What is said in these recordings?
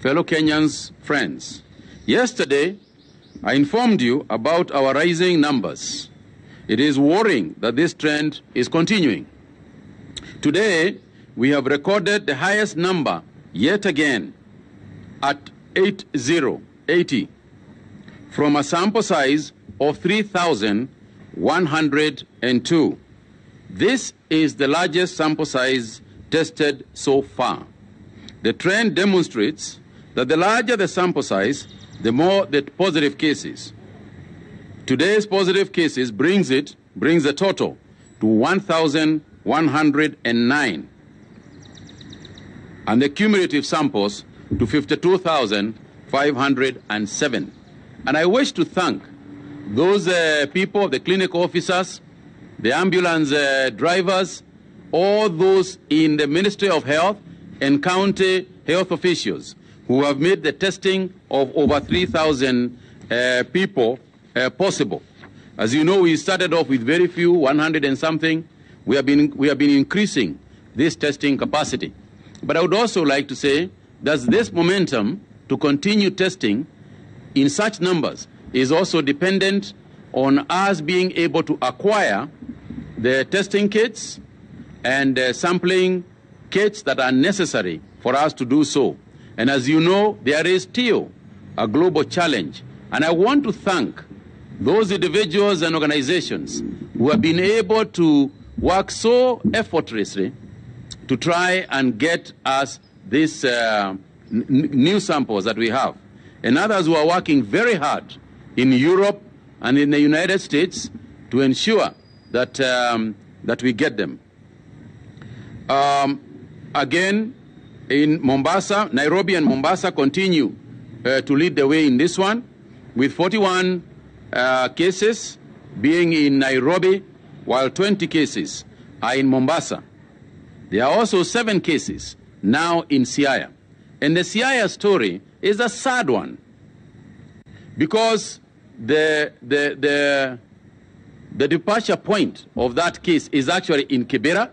fellow Kenyans, friends. Yesterday, I informed you about our rising numbers. It is worrying that this trend is continuing. Today, we have recorded the highest number yet again at 80, from a sample size of 3,102. This is the largest sample size tested so far. The trend demonstrates that the larger the sample size, the more the positive cases. Today's positive cases brings the total to 1,109, and the cumulative samples to 52,507. And I wish to thank those people, the clinic officers, the ambulance drivers, all those in the Ministry of Health and county health officials who have made the testing of over 3,000 people possible. As you know, we started off with very few, 100 and something. We have been increasing this testing capacity. But I would also like to say that this momentum to continue testing in such numbers is also dependent on us being able to acquire the testing kits and sampling kits that are necessary for us to do so. And as you know, there is still a global challenge. And I want to thank those individuals and organizations who have been able to work so effortlessly to try and get us these new samples that we have. And others who are working very hard in Europe and in the United States to ensure that, that we get them. Again, in Mombasa, Nairobi and Mombasa continue to lead the way in this one, with 41 cases being in Nairobi, while 20 cases are in Mombasa. There are also 7 cases now in Siaya. And the Siaya story is a sad one, because the departure point of that case is actually in Kibera.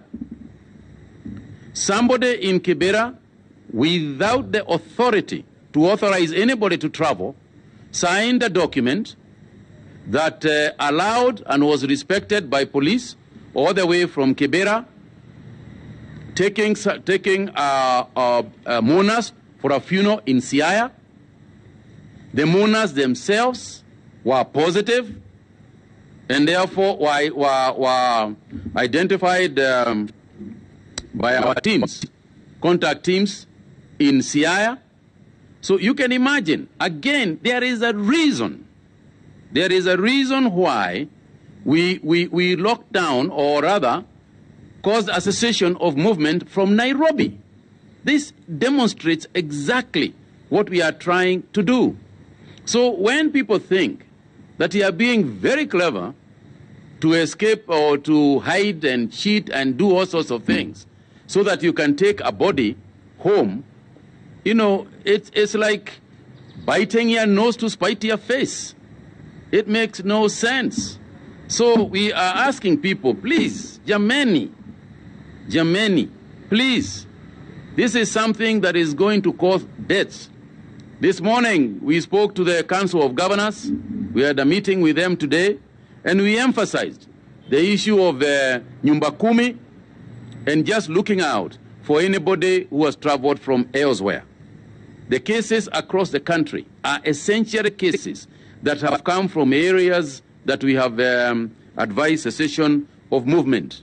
Somebody in Kibera, without the authority to authorize anybody to travel, signed a document that allowed and was respected by police all the way from Kibera, taking mourners for a funeral in Siaya. The mourners themselves were positive, and therefore were identified by our teams, contact teams in Siaya. So you can imagine, again, there is a reason. There is a reason why we locked down, or rather caused a cessation of movement from Nairobi. This demonstrates exactly what we are trying to do. So when people think that you are being very clever to escape or to hide and cheat and do all sorts of things so that you can take a body home, you know, it's like biting your nose to spite your face. It makes no sense. So we are asking people, please, Jameni, please, this is something that is going to cause deaths. This morning, we spoke to the Council of Governors. We had a meeting with them today, and we emphasized the issue of Nyumba Kumi and just looking out for anybody who has traveled from elsewhere. The cases across the country are essentially cases that have come from areas that we have advised cessation of movement.